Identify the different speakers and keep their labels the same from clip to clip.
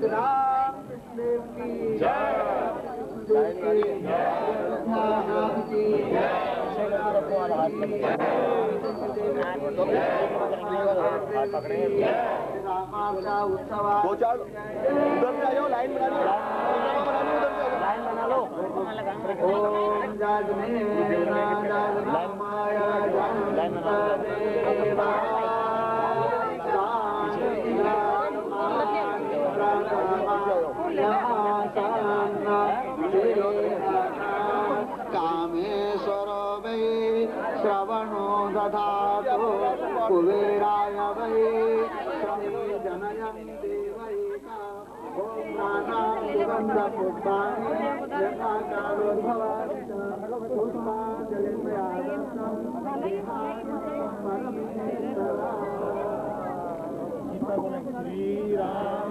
Speaker 1: राम कृष्ण की उत्सव दो चार उधर से आयो लाइन बना लो लाइन बना लो ओम जागने लाइन बना कामेश्वर वै श्रवणो दधातु कुबेराय वै जनयन् देवैका ओम नानां सुगन्धपुष्पाणि यथाकालोद्भवानि पुष्पाञ्जलिर्मयादत्तं श्री राम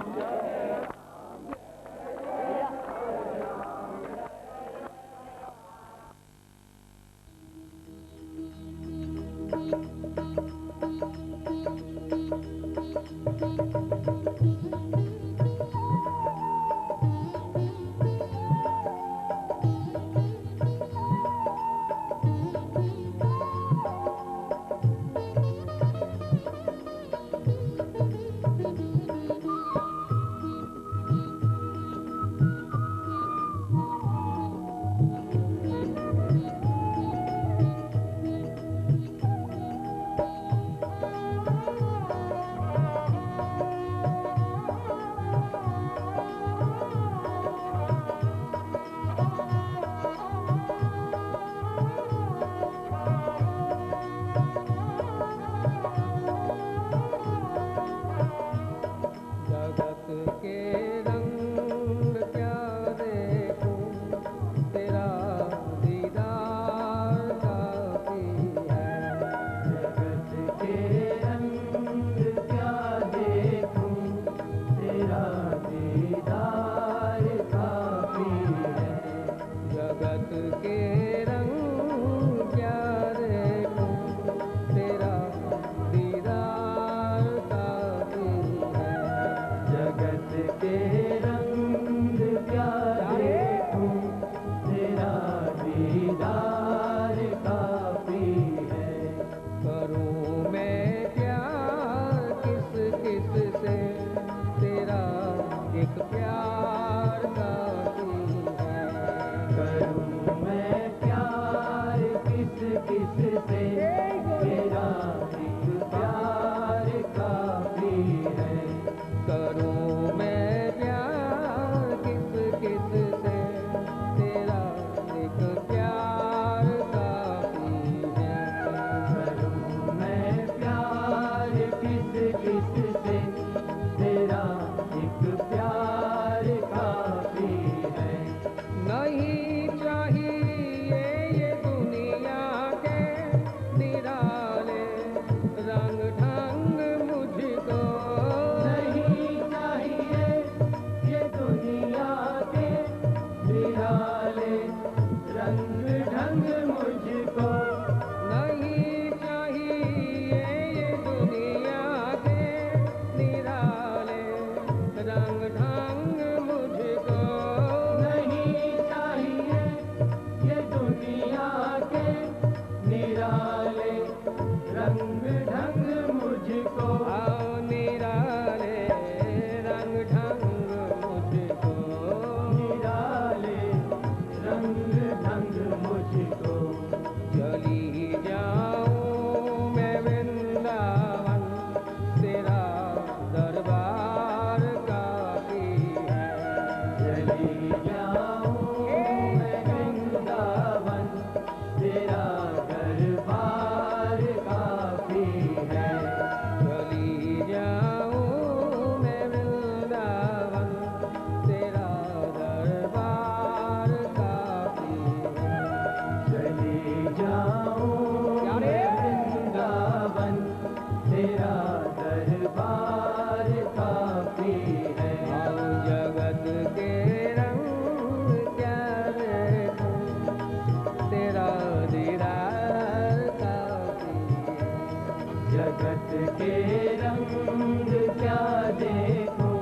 Speaker 2: जगत के रंग क्या देखूं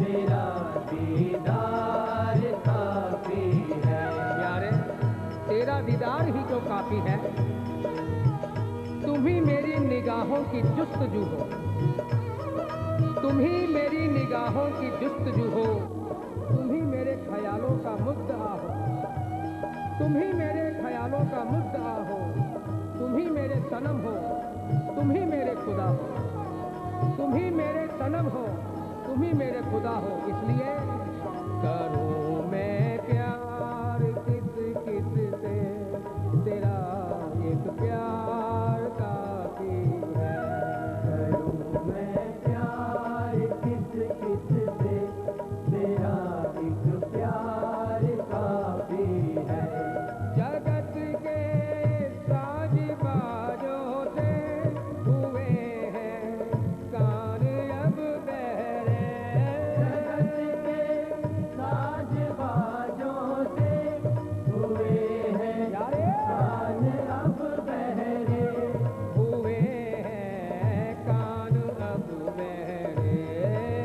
Speaker 2: तेरा काफी है। तुम ही मेरी निगाहों की जुस्तजू हो, तुम ही मेरी निगाहों की जुस्तजू हो, तुम ही मेरे ख्यालों का मुद्दा हो, तुम ही मेरे ख्यालों का मुद्दा हो, तुम ही मेरे सनम हो, तुम ही मेरे खुदा हो, तुम ही मेरे सनम हो, तुम ही मेरे खुदा हो। इसलिए करूं मैं प्यार किस किस से, तेरा एक प्यार काफी है। करूं मैं प्यार किस किस से, तेरा एक प्यार काफी है। जगत के साज बाजों से हुए हैं कान अब बहरे, जगत के साज बाजों से हुए हैं कान अब बहरे, हुए हैं कान अब बहरे,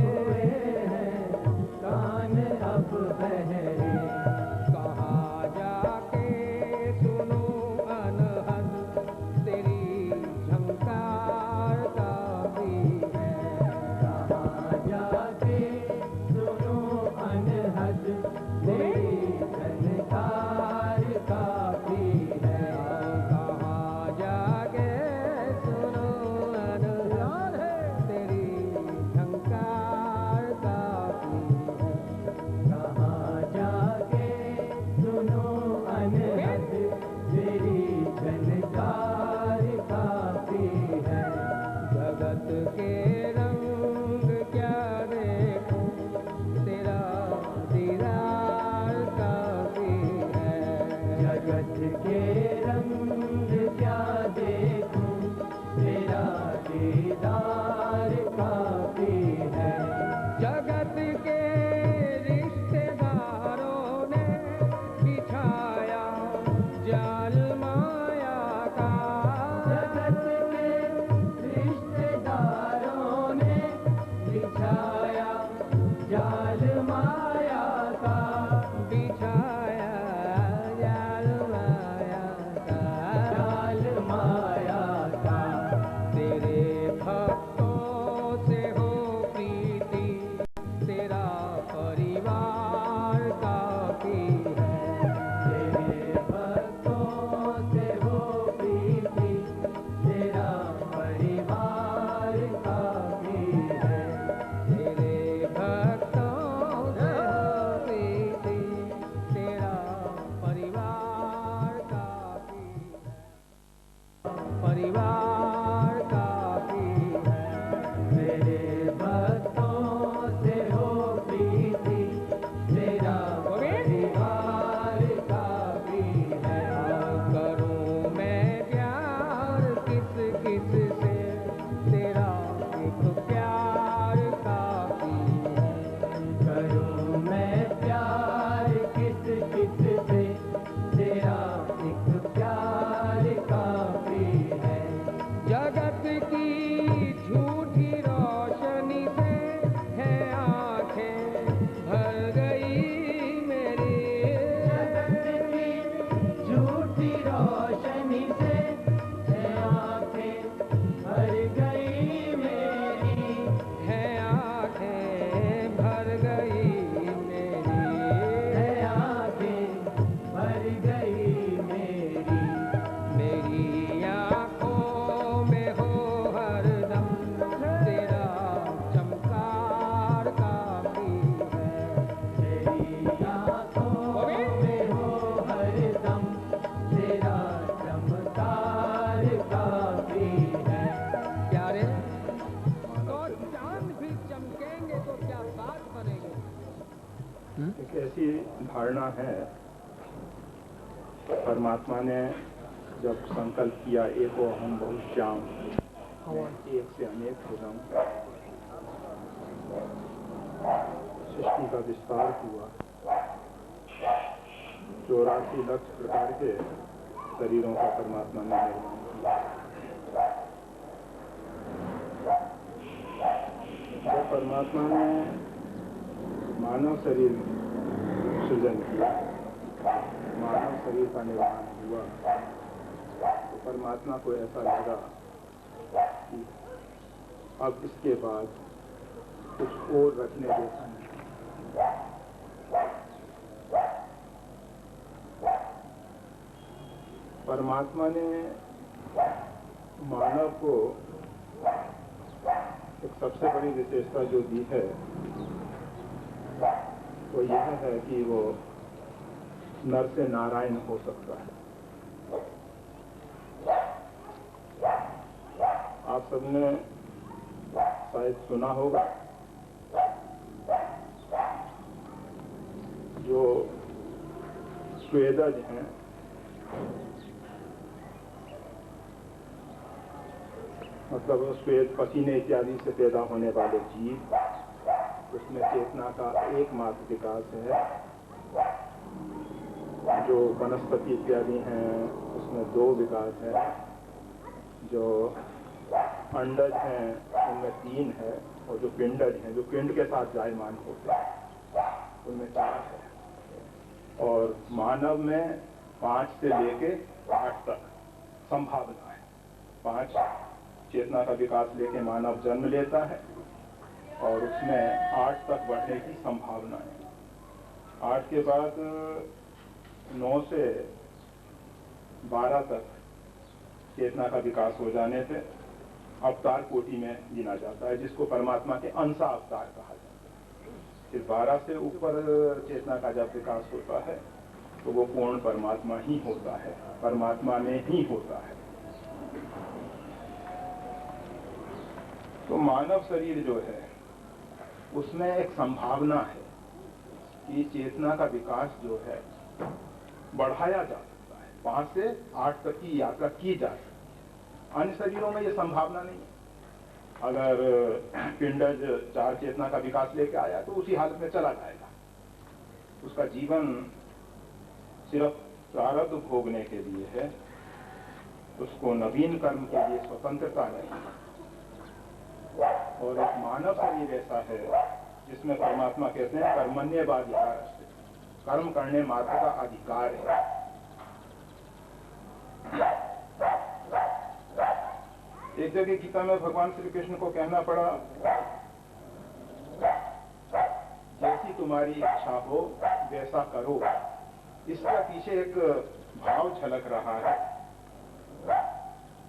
Speaker 2: हुए हैं कान अब बहरे। कहाँ जाके सुनो अनहद, तेरी झंकार काफी है। कहाँ जाके सुनो अनहद, तेरी झंकार काफी है। कहाँ जाके सुनो अनहद, तेरी झंकार काफी है। कहाँ जाके सुनो अनहद, तेरी झनकार काफी है। जगत के रंग क्या देखूं, तेरा दीदार काफी है। जगत के रंग क्या देखूं, तेरा दीदार काफी है। जगत के रिश्तेदारों ने बिछाया जाल माया का, जगत के रिश्तेदारों ने बिछाया जाल माया का, बिछाया जाल माया का, जाल माया का। तेरे भक्तों से हो प्रीति, तेरा परिवार काफी है। तेरे भक्तों से हो प्रीति, तेरा परिवार काफी है। तेरे भक्तों से हो प्रीति, तेरा परिवार काफी है। परिवार काफी है। तेरे भक्तों से हो प्रीति, तेरा परिवार काफी है। करूं मैं प्यार किस किस से, तेरा एक प्यार काफी है। करूं मैं प्यार किस किस से, तेरा एक प्यार काफी है। जगत की झूठी रोशनी से है आंखें भर गई मेरी, जगत की झूठी रोशनी से है आंखें भर गई मेरी, है आंखें भर गई मेरी, है आंखें भर गई मेरी। मेरी आंखों में हो हरदम तेरा चमकार काफी है। मेरी आंखों में हो हरदम तेरा चमकार काफी है। प्यारे तो चांद भी चमकेंगे तो क्या बात बनेगी।
Speaker 3: एक ऐसी धारणा है, परमात्मा ने जब संकल्प किया एको हम बहुश्याम, एक से अनेक हो जाऊं, सृष्टि का विस्तार हुआ। 84 लाख प्रकार के शरीरों का परमात्मा ने निर्माण किया। तो परमात्मा ने मानव शरीर सृजन किया, मानव शरीर का निर्माण हुआ, परमात्मा को ऐसा लगा कि अब इसके बाद कुछ और रखने जैसा नहीं। परमात्मा ने मानव को एक सबसे बड़ी विशेषता जो दी है वो यह है कि वो नर से नारायण हो सकता है। आप सबने शायद सुना होगा जो स्वेदज हैं मतलब श्वेत पसीने इत्यादि से पैदा होने वाले जीव, उसमें चेतना का एकमात्र विकास है। जो वनस्पति इत्यादि हैं उसमें 2 विकास है, जो अंडज हैं उनमें 3 है, और जो पिंडज हैं जो पिंड के साथ जायमान होते हैं उनमें 4 है। और मानव में 5 से लेके 8 तक संभावना है। 5 चेतना का विकास लेके मानव जन्म लेता है और उसमें 8 तक बढ़ने की संभावना है। 8 के बाद 9 से 12 तक चेतना का विकास हो जाने से अवतार कोटि में गिना जाता है, जिसको परमात्मा के अंश अवतार कहा जाता है। फिर 12 से ऊपर चेतना का जब विकास होता है तो वो पूर्ण परमात्मा ही होता है, परमात्मा में ही होता है। तो मानव शरीर जो है उसमें एक संभावना है कि चेतना का विकास जो है बढ़ाया जा सकता है, 5 से 8 तक की यात्रा की जा सकती है। अन्य शरीरों में ये संभावना नहीं है। अगर पिंडज 4 चेतना का विकास लेके आया तो उसी हालत में चला जाएगा। उसका जीवन सिर्फ प्रारब्ध भोगने के लिए है, उसको नवीन कर्म के लिए स्वतंत्रता नहीं है। और एक मानव शरीर ऐसा है जिसमें परमात्मा कहते हैं कर्मण्येवाधिकार, कर्म करने मात्र का अधिकार है। एक जगह गीता में भगवान श्री कृष्ण को कहना पड़ा, जैसी तुम्हारी इच्छा हो वैसा करो। इसका पीछे एक भाव झलक रहा है,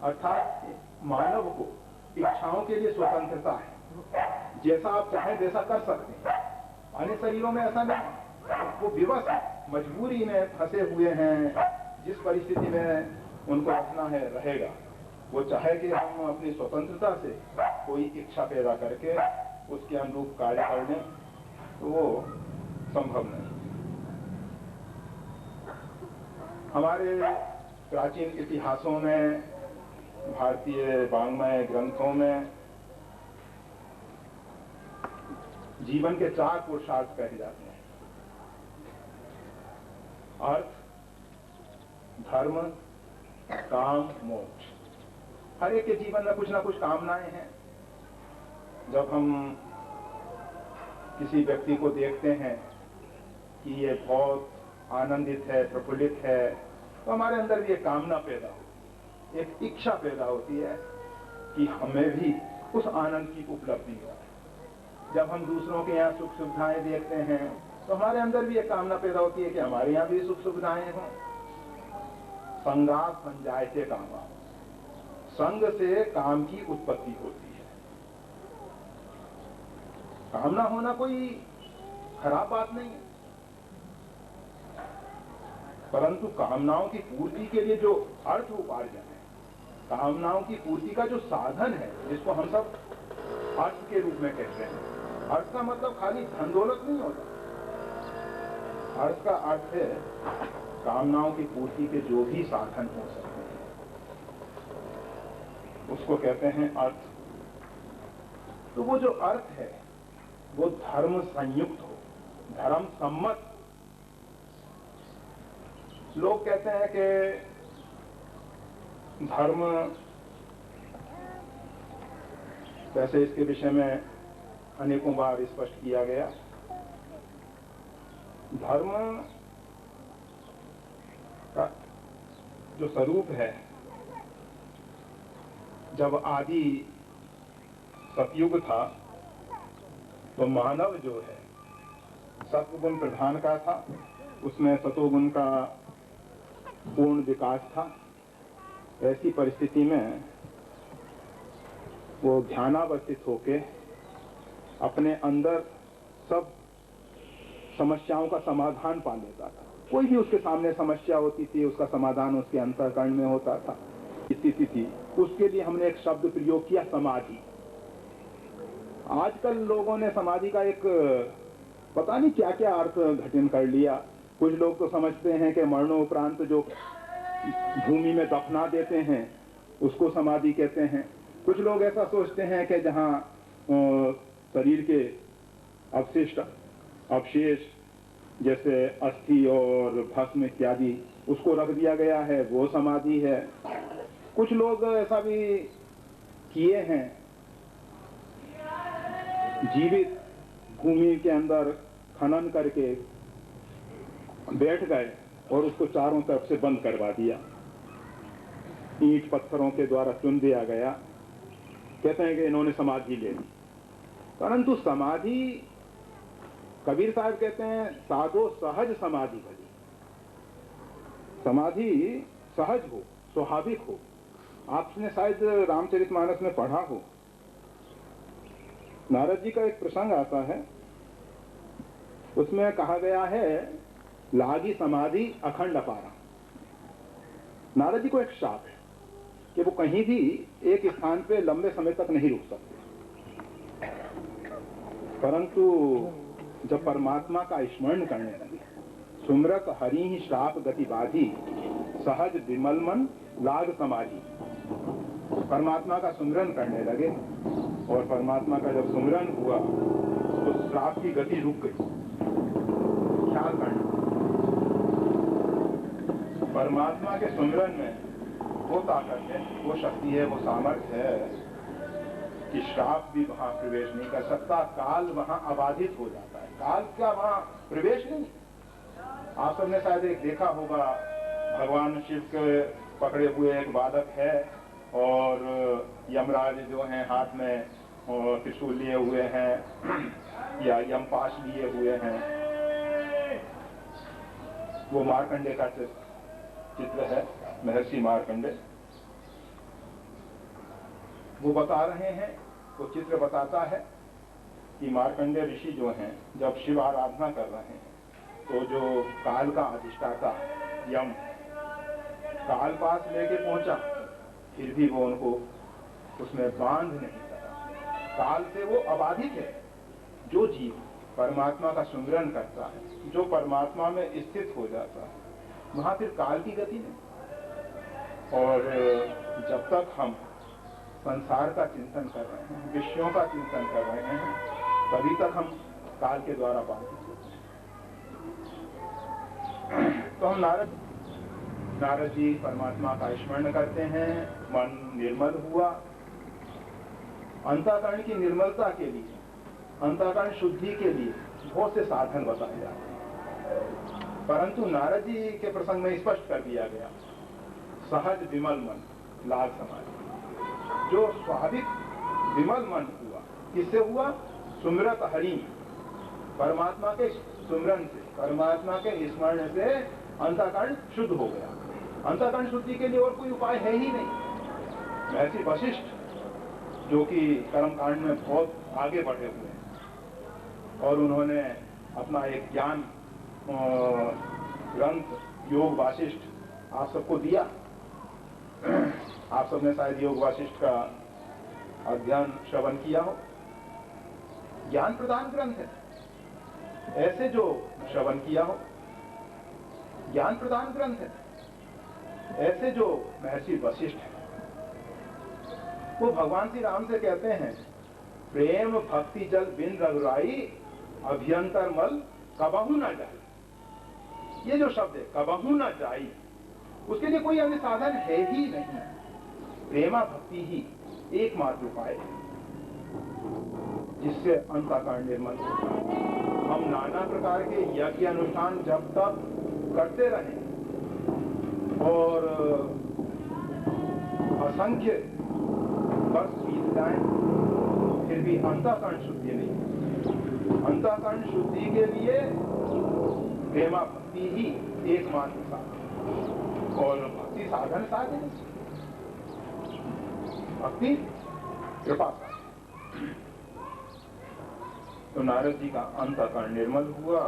Speaker 3: अर्थात मानव को इच्छाओं के लिए स्वतंत्रता है, जैसा आप चाहें वैसा कर सकते हैं। अन्य शरीरों में ऐसा नहीं, वो विवश मजबूरी में फंसे हुए हैं, जिस परिस्थिति में उनको रहना है रहेगा। वो चाहे कि हम अपनी स्वतंत्रता से कोई इच्छा पैदा करके उसके अनुरूप कार्य कर लें, तो वो संभव नहीं। हमारे प्राचीन इतिहासों में, भारतीय वाङ्मय ग्रंथों में जीवन के 4 पुरुषार्थ कहे जाते हैं: अर्थ, धर्म, काम, मोक्ष। हर एक के जीवन में कुछ ना कुछ कामनाएं हैं। जब हम किसी व्यक्ति को देखते हैं कि ये बहुत आनंदित है, प्रफुल्लित है, तो हमारे अंदर भी एक कामना पैदा होती है, एक इच्छा पैदा होती है कि हमें भी उस आनंद की उपलब्धि हो। जब हम दूसरों के यहाँ सुख सुविधाएं देखते हैं तो हमारे अंदर भी एक कामना पैदा होती है कि हमारे यहाँ भी सुख सुविधाएं हों। संगात संजायते कामा, संग से काम की उत्पत्ति होती है। कामना होना कोई खराब बात नहीं है, परंतु कामनाओं की पूर्ति के लिए जो अर्थ उपार्जन है, कामनाओं की पूर्ति का जो साधन है, जिसको हम सब अर्थ के रूप में कहते हैं। अर्थ का मतलब खाली धन दौलत नहीं होता। अर्थ का अर्थ है कामनाओं की पूर्ति के जो भी साधन हो सकते हैं, उसको कहते हैं अर्थ। तो वो जो अर्थ है वो धर्म संयुक्त हो, धर्म सम्मत। लोग कहते हैं कि धर्म, वैसे इसके विषय में अनेकों बार स्पष्ट किया गया, धर्म का जो स्वरूप है जब आदि सतयुग था तो मानव जो है सत्वगुण प्रधान का था, उसमें सतोगुण का पूर्ण विकास था। ऐसी परिस्थिति में वो ध्यानावस्थित होके अपने अंदर सब समस्याओं का समाधान पा लेता था। कोई भी उसके सामने समस्या होती थी, उसका समाधान उसके अंतःकरण में होता था। स्थिति थी, उसके लिए हमने एक शब्द प्रयोग किया, समाधि। आजकल लोगों ने समाधि का एक पता नहीं क्या क्या अर्थ घटन कर लिया। कुछ लोग तो समझते हैं कि मरणोपरांत जो भूमि में दफना देते हैं उसको समाधि कहते हैं। कुछ लोग ऐसा सोचते हैं कि जहां शरीर के अवशिष्ट अवशेष जैसे अस्थि और भस्म इत्यादि उसको रख दिया गया है, वो समाधि है। कुछ लोग ऐसा भी किए हैं, जीवित भूमि के अंदर खनन करके बैठ गए और उसको चारों तरफ से बंद करवा दिया, ईंट पत्थरों के द्वारा चुन दिया गया। कहते हैं कि इन्होंने समाधि ले ली। परंतु समाधि, कबीर साहब कहते हैं, साधो सहज समाधि भली। समाधि सहज हो, स्वाभाविक हो। आपने शायद रामचरितमानस में पढ़ा हो, नारद जी का एक प्रसंग आता है, उसमें कहा गया है लागी समाधि अखंड अपारा। नारद जी को एक शाप है कि वो कहीं भी एक स्थान पे लंबे समय तक नहीं रुक सकते। परंतु जब परमात्मा का स्मरण करने लगे, सुमरत हरि ही श्राप गति बाधी, सहज विमल मन लाग समाधि। परमात्मा का सुमरन करने लगे और परमात्मा का जब सुमरन हुआ तो श्राप की गति रुक गई। ख्याल करना, परमात्मा के सुमरन में वो ताकत है, वो शक्ति है, वो सामर्थ्य है कि श्राप भी वहां प्रवेश नहीं कर सकता। काल वहां अबाधित हो जाता है, काल का वहां प्रवेश नहीं। आप सबने शायद एक देखा होगा, भगवान शिव के पकड़े हुए एक बालक है और यमराज जो हैं हाथ में त्रिशूल लिए हुए हैं या यमपाश लिए हुए हैं। वो मार्कंडे का चित्र है, महर्षि मार्कंडे। वो बता रहे हैं, वो चित्र बताता है कि मार्कंडे ऋषि जो हैं जब शिव आराधना कर रहे हैं तो जो काल का अधिष्ठाता यम काल पास लेके पहुंचा, फिर भी वो उनको उसमें बांध नहीं सका। काल से वो अबाधित है। जो जीव परमात्मा का सुमिरन करता है, जो परमात्मा में स्थित हो जाता है, वहां फिर काल की गति नहीं। और जब तक हम संसार का चिंतन कर रहे हैं, विषयों का चिंतन कर रहे हैं, तभी तक हम काल के द्वारा बाधित होते हैं। तो हम नारद जी परमात्मा का स्मरण करते हैं, मन निर्मल हुआ। अंतःकरण की निर्मलता के लिए, अंतःकरण शुद्धि के लिए बहुत से साधन बताए जाते हैं, परंतु नारद जी के प्रसंग में स्पष्ट कर दिया गया, सहज विमल मन लाग समाधि। जो स्वाभाविक विमल मन हुआ, किससे हुआ? सुमिरत हरि, परमात्मा के सुमिरन से, परमात्मा के स्मरण से अंतःकरण शुद्ध हो गया। अंतःकरण शुद्धि के लिए और कोई उपाय है ही नहीं। ऐसी वशिष्ठ जो कि कर्मकांड में बहुत आगे बढ़े हुए हैं और उन्होंने अपना एक ज्ञान ग्रंथ योग वासिष्ठ आप सबको दिया। आप सबने शायद योग वासिष्ठ का अध्ययन श्रवण किया हो। ज्ञान प्रदान ग्रंथ है, ऐसे जो श्रवण किया हो। ज्ञान प्रदान ग्रंथ है, ऐसे जो महर्षि वशिष्ठ है, वो भगवान श्री राम से कहते हैं, प्रेम भक्ति जल बिन रघुराई, अभ्यंतर मल कबहू न जाए। ये जो शब्द है कबहू न जाए, उसके लिए कोई अन्य साधन है ही नहीं। प्रेमा भक्ति ही एकमात्र उपाय है जिससे अंतःकरण निर्मल होता है। हम नाना प्रकार के यज्ञ अनुष्ठान जब तक करते रहें और असंख्य जाए फिर भी अंतःकरण शुद्धि नहीं। अंतःकरण शुद्धि के लिए प्रेमा भक्ति ही एकमात्र साधन, और भक्ति साधन साधन, भक्ति कृपा साधन। तो नारद जी का अंतःकरण निर्मल हुआ,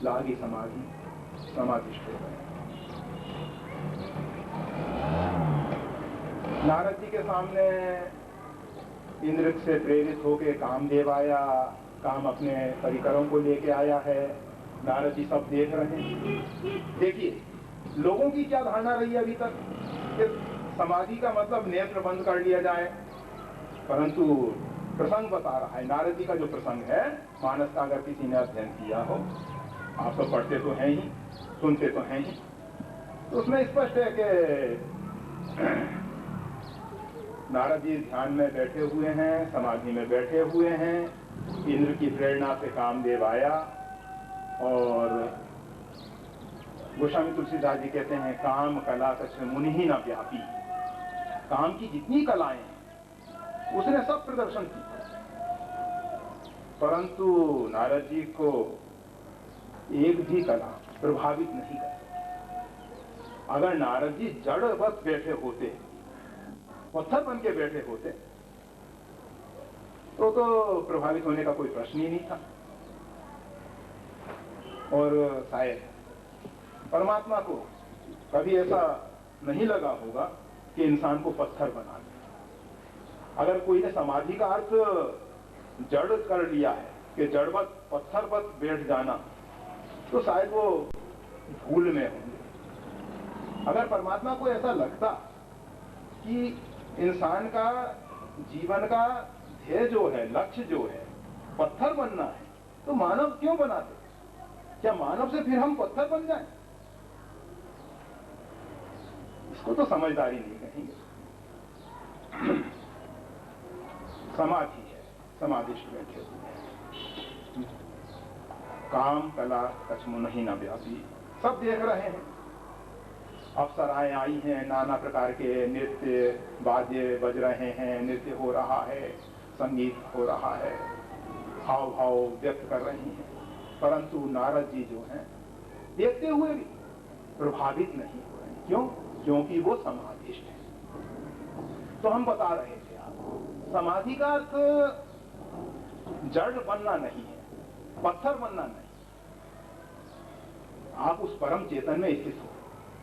Speaker 3: लागी समाधि, समाधिष्ठ हो गए। नारद जी के सामने इंद्र से प्रेरित होकर कामदेव आया, काम अपने परिकरों को लेके आया है। नारद जी सब देख रहे हैं। देखिए लोगों की क्या धारणा रही है अभी तक कि समाधि का मतलब नेत्र बंद कर लिया जाए, परंतु प्रसंग बता रहा है। नारद जी का जो प्रसंग है, मानस का अगर किसी ने अध्ययन किया हो, आप तो पढ़ते तो हैं ही, सुनते तो हैं ही, तो उसमें स्पष्ट है कि नारद जी ध्यान में बैठे हुए हैं, समाधि में बैठे हुए हैं। इंद्र की प्रेरणा से कामदेव आया, और गोस्वामी तुलसीदास जी कहते हैं काम कला कछ मुनि ही न व्यापी। काम की जितनी कलाएं हैं उसने सब प्रदर्शन की, परंतु नारद जी को एक भी कला प्रभावित नहीं कर। अगर नारद जी जड़वत बैठे होते, पत्थर बन के बैठे होते, तो प्रभावित होने का कोई प्रश्न ही नहीं था। और शायद परमात्मा को कभी ऐसा नहीं लगा होगा कि इंसान को पत्थर बना दे। अगर कोई ने समाधि का अर्थ जड़ कर लिया है कि जड़वत पत्थरवत बैठ जाना, तो शायद वो भूल में होंगे। अगर परमात्मा को ऐसा लगता कि इंसान का जीवन का ध्येय जो है, लक्ष्य जो है पत्थर बनना है, तो मानव क्यों बनाते? क्या मानव से फिर हम पत्थर बन जाएं? इसको तो समझदारी नहीं कहेंगे। समाधि है, समाधिष्ठ बैठे हुए हैं। काम कला कछमु नहीं न व्यापी, सब देख रहे हैं। अप्सराएं आई हैं, नाना प्रकार के नृत्य वाद्य बज रहे हैं, नृत्य हो रहा है, संगीत हो रहा है, हाव भाव व्यक्त कर रही हैं, परंतु नारद जी जो हैं देखते हुए भी प्रभावित नहीं हो रहे हैं। क्यों? क्योंकि वो समाधिष्ठ है। तो हम बता रहे थे आपको, समाधि का अर्थ जड़ बनना नहीं है, पत्थर बनना नहीं। आप उस परम चेतन में स्थित हो,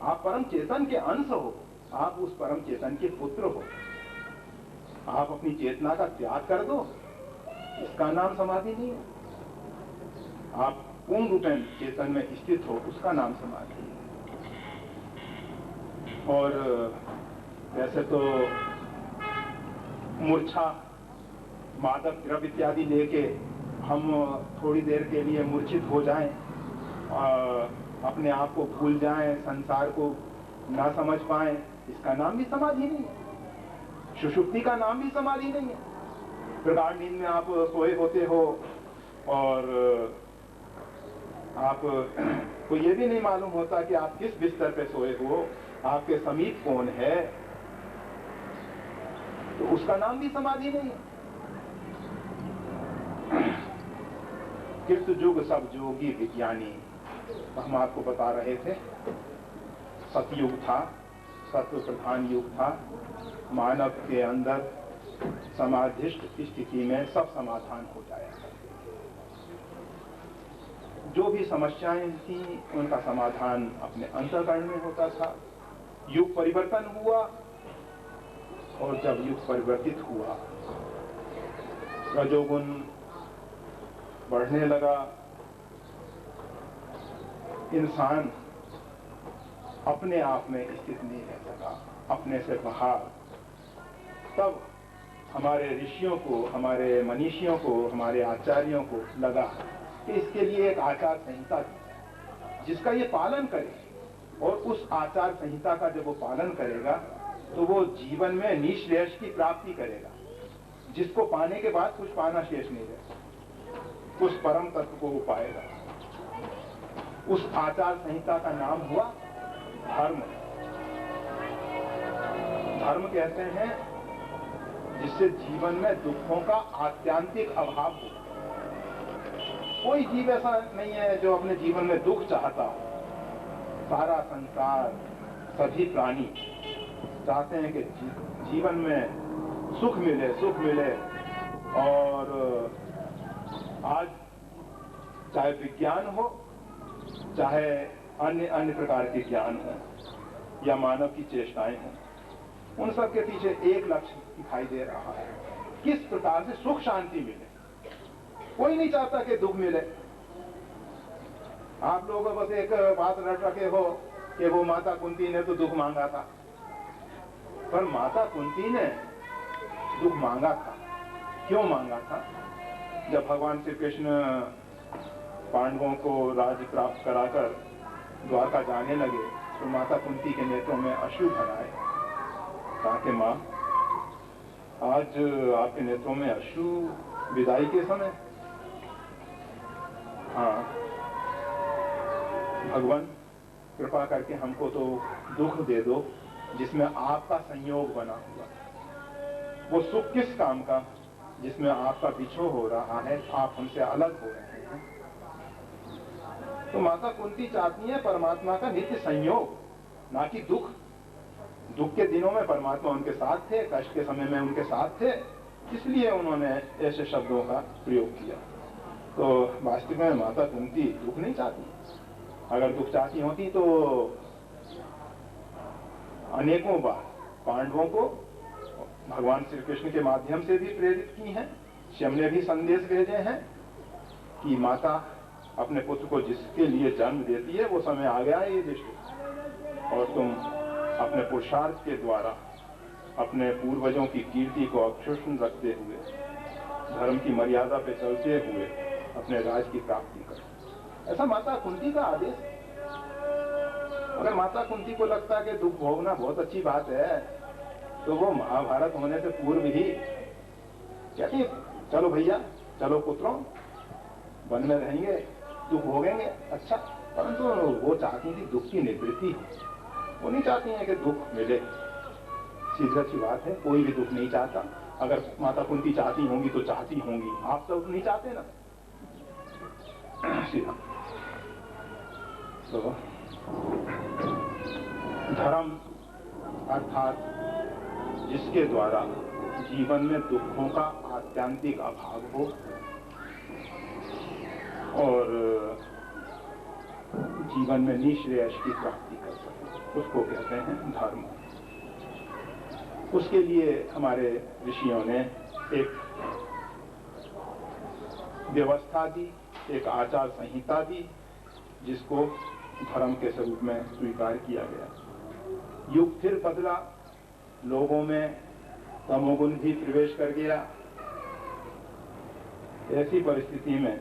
Speaker 3: आप परम चेतन के अंश हो, आप उस परम चेतन के पुत्र हो। आप अपनी चेतना का त्याग कर दो, इसका नाम समाधि नहीं है। आप पूर्ण रूपेण चेतन में स्थित हो, उसका नाम समाधि है। और वैसे तो मूर्छा, मादक द्रव्य इत्यादि लेके हम थोड़ी देर के लिए मूर्छित हो जाएं, अपने आप को भूल जाएं, संसार को ना समझ पाएं, इसका नाम भी समाधि नहीं है। सुषुप्ति का नाम भी समाधि नहीं है। प्रगाढ़ नींद में आप सोए होते हो और आप को ये भी नहीं मालूम होता कि आप किस बिस्तर पे सोए हो, आपके समीप कौन है, तो उसका नाम भी समाधि नहीं है। कृत युग सब जोगी विज्ञानी, हम आपको बता रहे थे, सतयुग था, सत्व प्रधान युग था। मानव के अंदर समाधिष्ठ स्थिति में सब समाधान हो जाया। जो भी समस्याएं थी उनका समाधान अपने अंतःकरण में होता था। युग परिवर्तन हुआ, और जब युग परिवर्तित हुआ, रजोगुण बढ़ने लगा, इंसान अपने आप में स्थित नहीं रह सका, अपने से बाहर। तब हमारे ऋषियों को, हमारे मनीषियों को, हमारे आचार्यों को लगा कि इसके लिए एक आचार संहिता दी, जिसका ये पालन करे, और उस आचार संहिता का जब वो पालन करेगा तो वो जीवन में निःश्रेयस की प्राप्ति करेगा, जिसको पाने के बाद कुछ पाना शेष नहीं रहेगा, उस परम तत्व को वो पाएगा। उस आचार संहिता का नाम हुआ धर्म। धर्म कहते हैं जिससे जीवन में दुखों का आत्यंतिक अभाव हो। कोई जीव ऐसा नहीं है जो अपने जीवन में दुख चाहता हो। सारा संसार, सभी प्राणी चाहते हैं कि जीवन में सुख मिले। और आज चाहे विज्ञान हो, चाहे अन्य प्रकार के ज्ञान हो, या मानव की चेष्टाएं हों, उन सब के पीछे एक लक्ष्य दिखाई दे रहा है, किस प्रकार से सुख शांति मिले। कोई नहीं चाहता कि दुख मिले। आप लोग बस एक बात रट रखे हो कि वो माता कुंती ने तो दुख मांगा था, पर माता कुंती ने दुख मांगा था। क्यों मांगा था? जब भगवान श्री कृष्ण पांडवों को राज्य प्राप्त कराकर द्वारका जाने लगे तो माता कुंती के नेत्रों में अश्रु भर आए। कहा कि मां, आज आपके नेत्रों में अश्रु विदाई के समय। हाँ, भगवान कृपा करके हमको तो दुख दे दो जिसमें आपका संयोग बना हुआ। वो सुख किस काम का जिसमें आपका बिछो हो रहा है, आप हमसे अलग हो रहे हैं। तो माता कुंती चाहती है परमात्मा का नित्य संयोग, ना कि दुख। दुख के दिनों में परमात्मा उनके साथ थे, कष्ट के समय में उनके साथ थे, इसलिए उन्होंने ऐसे शब्दों का प्रयोग किया। तो वास्तव में माता कुंती दुख नहीं चाहती। अगर दुख चाहती होती तो अनेकों बार पांडवों को भगवान श्री कृष्ण के माध्यम से भी प्रेरित की हैं। स्वयं ने भी संदेश भेजे हैं कि माता अपने पुत्र को जिसके लिए जन्म देती है वो समय आ गया है ये दृष्टि, और तुम अपने पुरुषार्थ के द्वारा अपने पूर्वजों की कीर्ति को अक्षुण्ण रखते हुए, धर्म की मर्यादा पे चलते हुए अपने राज की प्राप्ति करो। ऐसा माता कुंती का आदेश है। अगर माता कुंती को लगता है कि दुख भोगना बहुत अच्छी बात है तो वो महाभारत होने से पूर्व ही कहती, चलो भैया, चलो पुत्रों, वन में रहेंगे, दुख भोगेंगे, अच्छा। परंतु वो चाहती थी दुख की निवृत्ति हो। वो नहीं चाहती है कि दुख मिले। सीधी सी बात है, कोई भी दुख नहीं चाहता। अगर माता कुंती चाहती होंगी तो चाहती होंगी, आप तो नहीं चाहते ना। सीधा तो धर्म अर्थात जिसके द्वारा जीवन में दुखों का आत्यंतिक अभाव हो और जीवन में निःश्रेयस की प्राप्ति कर सके, उसको कहते हैं धर्म। उसके लिए हमारे ऋषियों ने एक व्यवस्था दी, एक आचार संहिता दी, जिसको धर्म के स्वरूप में स्वीकार किया गया। युग फिर बदला, लोगों में तमोगुण भी प्रवेश कर गया। ऐसी परिस्थिति में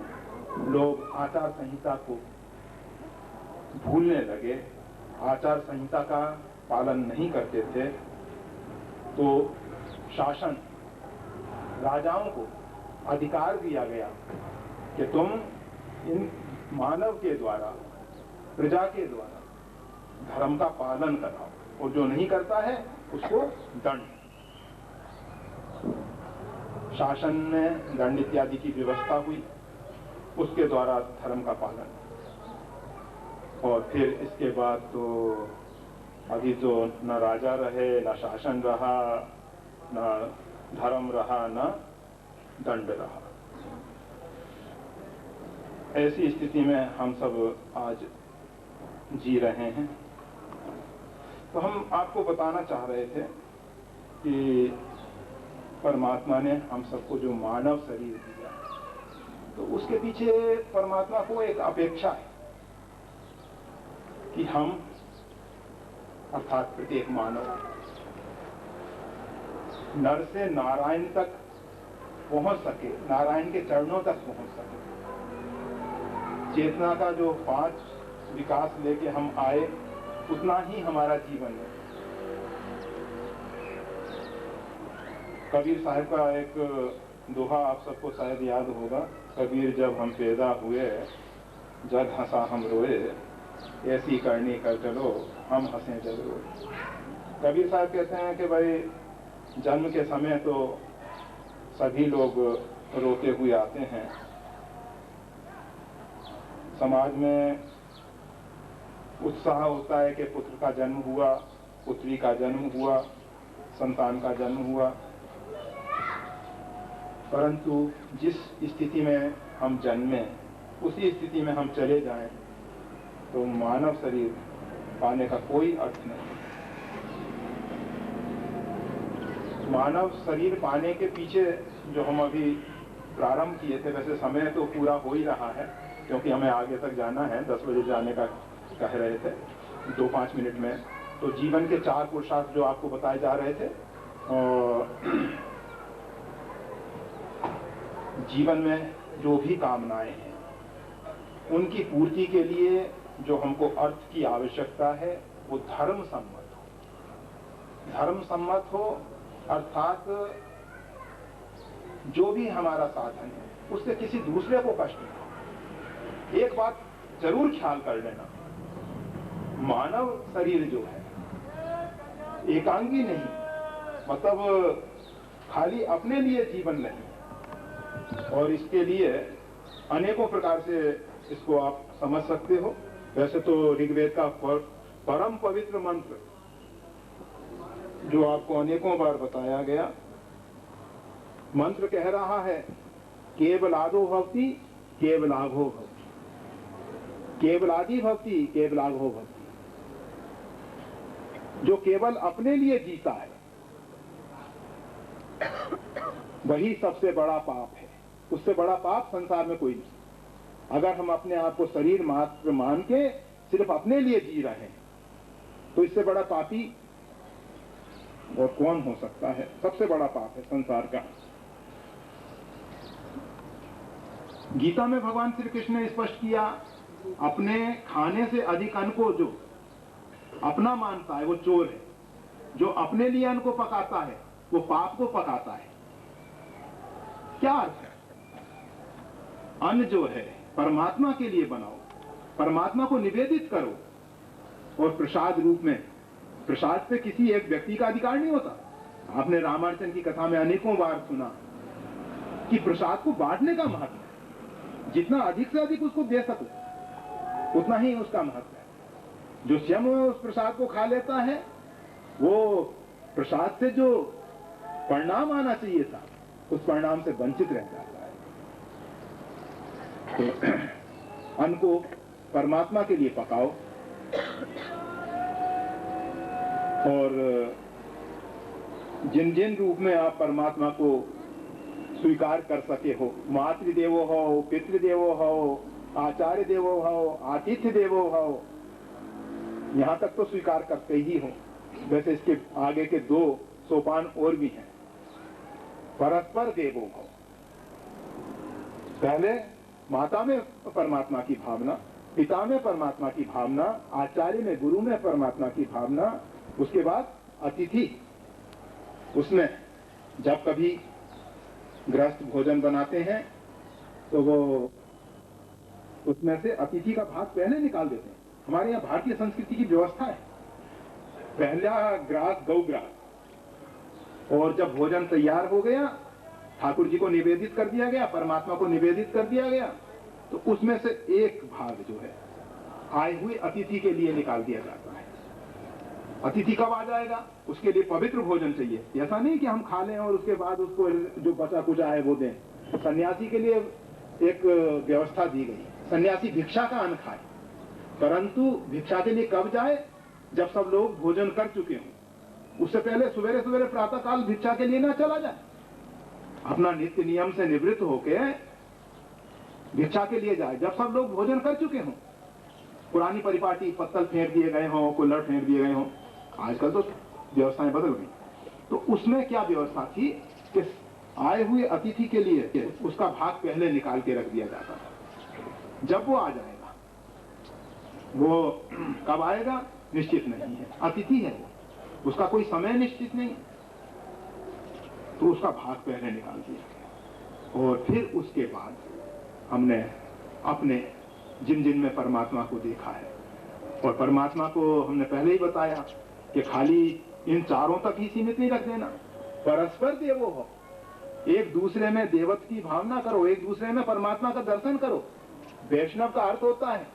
Speaker 3: लोग आचार संहिता को भूलने लगे, आचार संहिता का पालन नहीं करते थे। तो शासन, राजाओं को अधिकार दिया गया कि तुम इन मानव के द्वारा, प्रजा के द्वारा धर्म का पालन कराओ, और जो नहीं करता है उसको दंड। शासन में दंड इत्यादि की व्यवस्था हुई, उसके द्वारा धर्म का पालन। और फिर इसके बाद तो अभी तो न राजा रहे, न शासन रहा, न धर्म रहा, न दंड रहा। ऐसी स्थिति में हम सब आज जी रहे हैं। तो हम आपको बताना चाह रहे थे कि परमात्मा ने हम सबको जो मानव शरीर दिया, तो उसके पीछे परमात्मा को एक अपेक्षा है कि हम अर्थात प्रत्येक मानव नर से नारायण तक पहुंच सके, नारायण के चरणों तक पहुंच सके। चेतना का जो 5 विकास लेके हम आए, उतना ही हमारा जीवन है। कबीर साहब का एक दोहा आप सबको शायद याद होगा, कबीर जब हम पैदा हुए, जग हंसा हम रोए, ऐसी करनी कर चलो हम हंसे जग रोए। कबीर साहब कहते हैं कि भाई जन्म के समय तो सभी लोग रोते हुए आते हैं। समाज में उत्साह होता है कि पुत्र का जन्म हुआ, पुत्री का जन्म हुआ, संतान का जन्म हुआ, परंतु जिस स्थिति में हम जन्मे उसी स्थिति में हम चले जाएं तो मानव शरीर पाने का कोई अर्थ नहीं। मानव शरीर पाने के पीछे जो हम अभी प्रारंभ किए थे, वैसे समय तो पूरा हो ही रहा है क्योंकि हमें आगे तक जाना है, 10 बजे जाने का कह रहे थे, 2-5 मिनट में। तो जीवन के 4 पुरुषार्थ जो आपको बताए जा रहे थे, जीवन में जो भी कामनाएं हैं उनकी पूर्ति के लिए जो हमको अर्थ की आवश्यकता है वो धर्म सम्मत हो। धर्म सम्मत हो अर्थात जो भी हमारा साधन है उससे किसी दूसरे को कष्ट न हो। एक बात जरूर ख्याल कर लेना, मानव शरीर जो है एकांगी नहीं, मतलब खाली अपने लिए जीवन नहीं, और इसके लिए अनेकों प्रकार से इसको आप समझ सकते हो। वैसे तो ऋग्वेद का परम पवित्र मंत्र जो आपको अनेकों बार बताया गया, मंत्र कह रहा है केवलादो भवति केवलाघो भवति, केवलादि भवति केवलाघो भवति। जो केवल अपने लिए जीता है वही सबसे बड़ा पाप है। उससे बड़ा पाप संसार में कोई नहीं। अगर हम अपने आप को शरीर मात्र मान के सिर्फ अपने लिए जी रहे हैं तो इससे बड़ा पापी और कौन हो सकता है। सबसे बड़ा पाप है संसार का। गीता में भगवान श्री कृष्ण ने स्पष्ट किया, अपने खाने से अधिक अन्न को जो अपना मानता है वो चोर है, जो अपने लिए अन्न को पकाता है वो पाप को पकाता है। क्या अर्थ है? अन्न जो है परमात्मा के लिए बनाओ, परमात्मा को निवेदित करो, और प्रसाद रूप में, प्रसाद पे किसी एक व्यक्ति का अधिकार नहीं होता। आपने रामायण की कथा में अनेकों बार सुना कि प्रसाद को बांटने का महत्व है, जितना अधिक से अधिक उसको दे सको उतना ही उसका महत्व है। जो स्वयं उस प्रसाद को खा लेता है वो प्रसाद से जो परिणाम आना चाहिए था उस परिणाम से वंचित रह जाता है। तो अन्न को परमात्मा के लिए पकाओ, और जिन जिन रूप में आप परमात्मा को स्वीकार कर सके हो, मातृदेवो हो, पितृदेवो हो, आचार्य देवो हो, आतिथ्य देवो हो, यहां तक तो स्वीकार करते ही हो। वैसे इसके आगे के 2 सोपान और भी हैं। परस्पर देवो हो, पहले माता में परमात्मा की भावना, पिता में परमात्मा की भावना, आचार्य में, गुरु में परमात्मा की भावना, उसके बाद अतिथि। उसमें जब कभी गृहस्थ भोजन बनाते हैं तो वो उसमें से अतिथि का भाग पहले निकाल देते हैं। हमारे यहाँ भारतीय संस्कृति की व्यवस्था है, पहला ग्रास गौ ग्रास, और जब भोजन तैयार हो गया, ठाकुर जी को निवेदित कर दिया गया, परमात्मा को निवेदित कर दिया गया, तो उसमें से एक भाग जो है आए हुए अतिथि के लिए निकाल दिया जाता है। अतिथि कब आ जाएगा? उसके लिए पवित्र भोजन चाहिए। ऐसा नहीं कि हम खा लें और उसके बाद उसको जो बचा कुचा है वो दें। सन्यासी के लिए एक व्यवस्था दी गई, सन्यासी भिक्षा का अन्न खाए, परंतु भिक्षा के लिए कब जाए? जब सब लोग भोजन कर चुके हों। उससे पहले सवेरे सवेरे प्रातः काल भिक्षा के लिए ना चला जाए, अपना नित्य नियम से निवृत्त होके भिक्षा के लिए जाए जब सब लोग भोजन कर चुके हों। पुरानी परिपाटी, पत्तल फेंक दिए गए हों, कुल्हड़ फेंक दिए गए हों। आजकल तो व्यवस्थाएं बदल गई। तो उसमें क्या व्यवस्था थी कि आए हुए अतिथि के लिए उसका भाग पहले निकाल के रख दिया जाता था। जब वो आ जाएगा, वो कब आएगा निश्चित नहीं है, अतिथि है वो, उसका कोई समय निश्चित नहीं, तो उसका भाग पहले निकाल दिया। और फिर उसके बाद हमने अपने जिन जिन में परमात्मा को देखा है, और परमात्मा को हमने पहले ही बताया कि खाली इन चारों तक ही सीमित नहीं रख देना, परस्पर देवो हो, एक दूसरे में देवत्व की भावना करो, एक दूसरे में परमात्मा का दर्शन करो। वैष्णव का अर्थ होता है,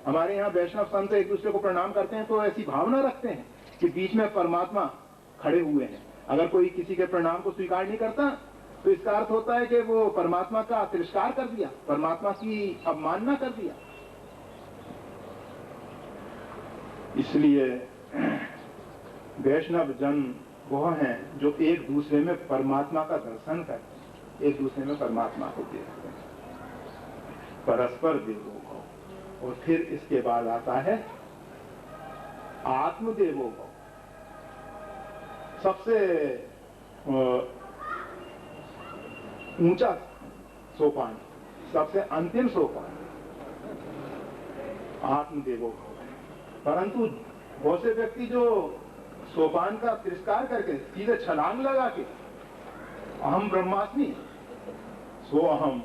Speaker 3: हमारे यहाँ वैष्णव संत एक दूसरे को प्रणाम करते हैं तो ऐसी भावना रखते हैं कि बीच में परमात्मा खड़े हुए हैं। अगर कोई किसी के प्रणाम को स्वीकार नहीं करता तो इसका अर्थ होता है कि वो परमात्मा का तिरस्कार कर दिया, परमात्मा की अवमानना कर दिया। इसलिए वैष्णव जन वो हैं जो एक दूसरे में परमात्मा का दर्शन करते हैं, एक दूसरे में परमात्मा को देखते हैं। परस्पर देवो भव। और फिर इसके बाद आता है आत्मदेवो भव। सबसे ऊंचा सोपान, सबसे अंतिम सोपान आत्मदेवो भव। परंतु बहुत से व्यक्ति जो सोपान का तिरस्कार करके सीधे छलांग लगा के अहम ब्रह्मास्मि सो अहम,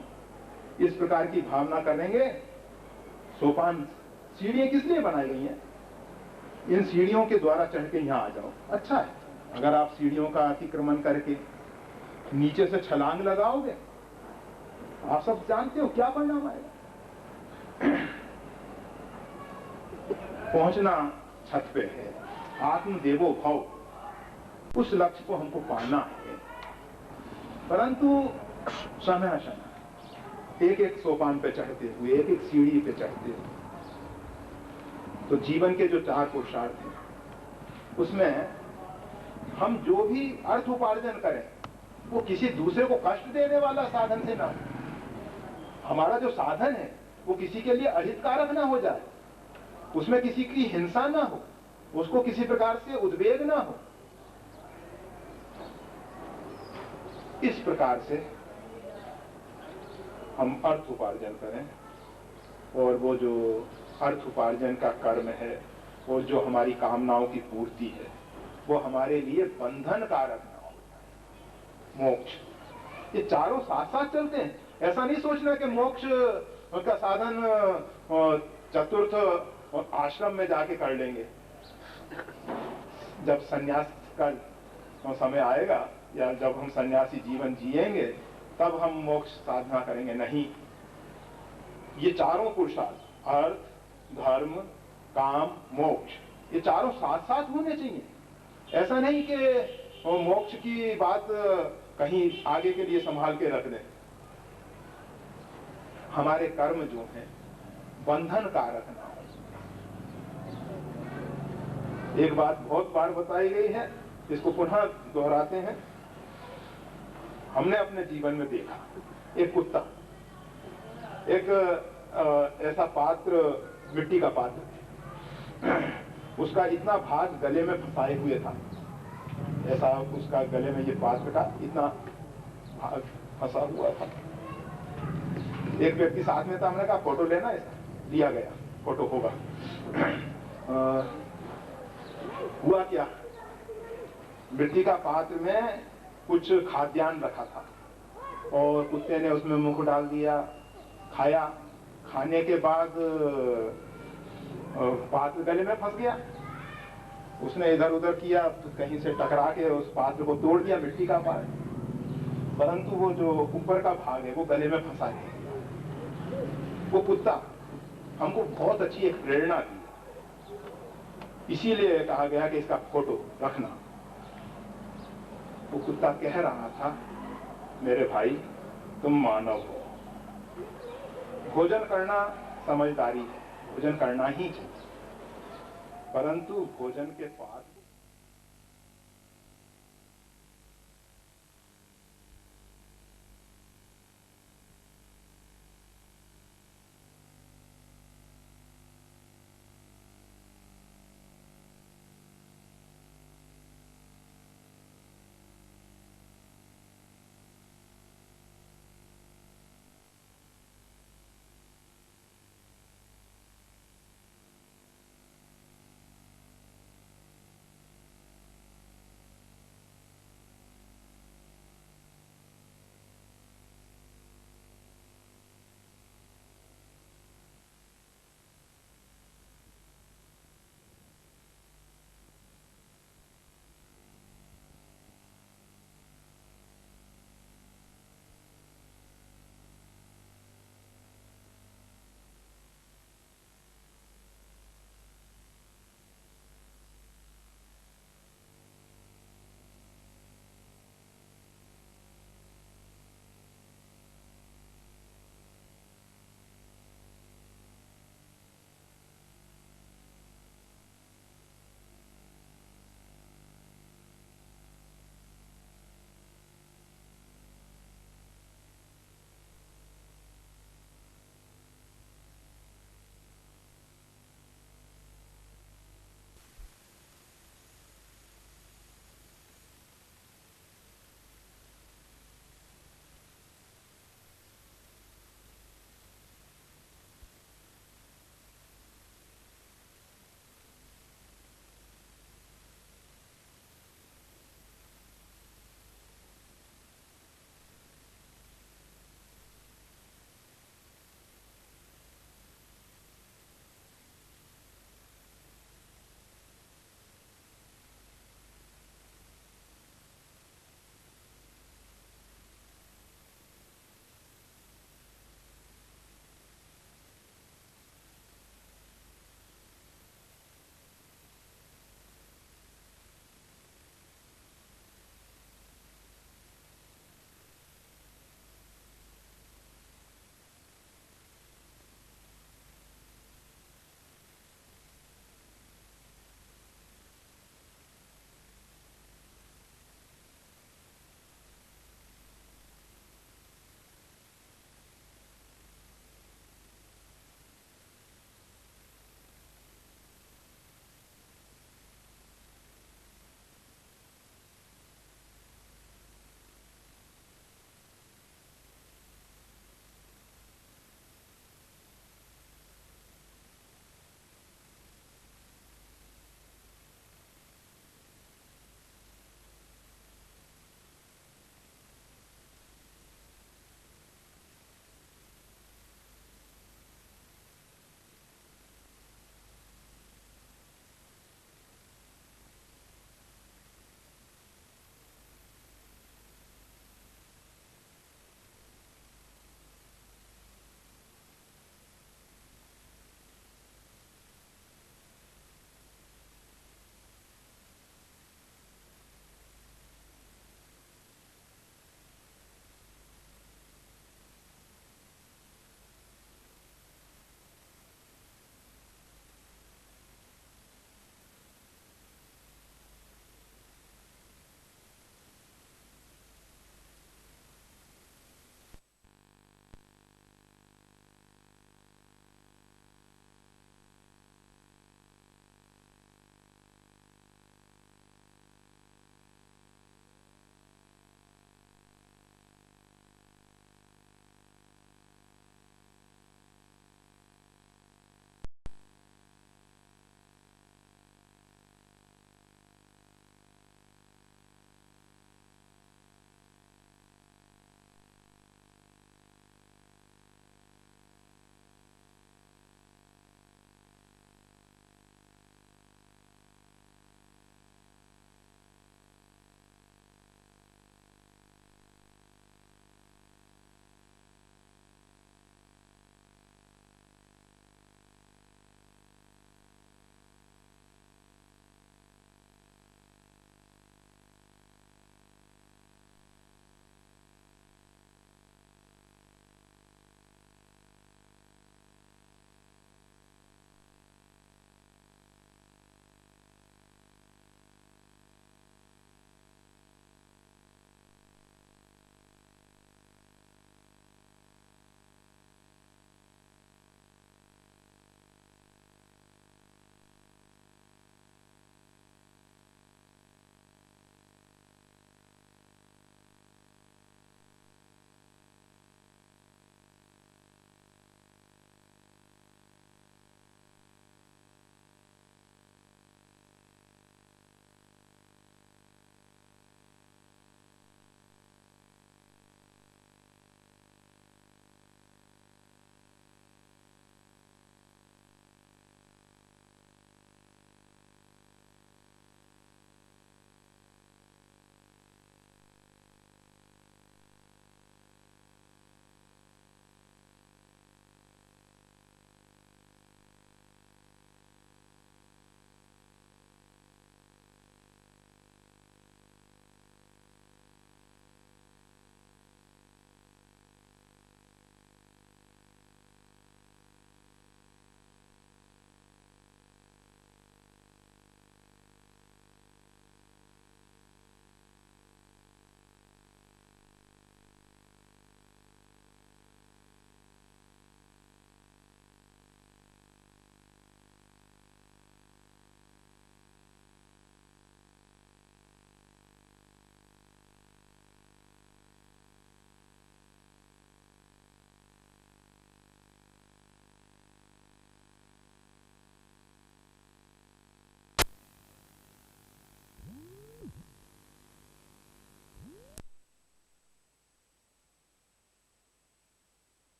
Speaker 3: इस प्रकार की भावना करेंगे। सोपान सीढ़ियां किस लिए बनाई गई हैं? इन सीढ़ियों के द्वारा चढ़ के यहां आ जाओ, अच्छा है। अगर आप सीढ़ियों का अतिक्रमण करके नीचे से छलांग लगाओगे, आप सब जानते हो क्या परिणाम आएगा। पहुंचना छत पे है, आत्मदेवो भव, उस लक्ष्य को हमको पाना है। परंतु समय समय एक एक सोपान पे चढ़ते हुए, एक एक सीढ़ी पे चढ़ते हुए, तो जीवन के जो 4 पुरुषार्थ हैं उसमें हम जो भी अर्थ उपार्जन करें वो किसी दूसरे को कष्ट देने वाला साधन से ना हो। हमारा जो साधन है वो किसी के लिए अहितकारक ना हो जाए, उसमें किसी की हिंसा ना हो, उसको किसी प्रकार से उद्वेग ना हो। इस प्रकार से हम अर्थ उपार्जन करें, और वो जो अर्थ उपार्जन का कर्म है, वो जो हमारी कामनाओं की पूर्ति है, वो हमारे लिए बंधन कारक ना हो। मोक्ष, ये चारों साथ साथ चलते हैं। ऐसा नहीं सोचना कि मोक्ष का साधन चतुर्थ और आश्रम में जाके कर लेंगे। जब सन्यास का समय आएगा या जब हम सन्यासी जीवन जिएंगे तब हम मोक्ष साधना करेंगे, नहीं। ये चारों पुरुषार्थ, अर्थ, धर्म, काम, मोक्ष, ये चारों साथ साथ होने चाहिए। ऐसा नहीं कि मोक्ष की बात कहीं आगे के लिए संभाल के रख दें। हमारे कर्म जो हैं बंधन कारक ना हो। एक बात बहुत बार बताई गई है, इसको पुनः दोहराते हैं। हमने अपने जीवन में देखा, एक कुत्ता, एक ऐसा पात्र, मिट्टी का पात्र, उसका इतना भाग गले में फंसाए हुए था, ऐसा उसका गले में ये पात्र का इतना भाग फंसा हुआ था। एक व्यक्ति साथ में था, हमने कहा फोटो लेना, इसका लिया गया, फोटो होगा। हुआ क्या, मिट्टी का पात्र में कुछ खाद्यान्न रखा था और कुत्ते ने उसमें मुंह डाल दिया, खाया। खाने के बाद पात्र गले में फंस गया। उसने इधर उधर किया, कहीं से टकरा के उस पात्र को तोड़ दिया, मिट्टी का पात्र, परंतु वो जो ऊपर का भाग है वो गले में फंसा गया। वो कुत्ता हमको बहुत अच्छी एक प्रेरणा दी, इसीलिए कहा गया कि इसका फोटो रखना। वो कुत्ता कह रहा था, मेरे भाई तुम मानव हो, भोजन करना समझदारी है, भोजन करना ही चाहिए, परंतु भोजन के पास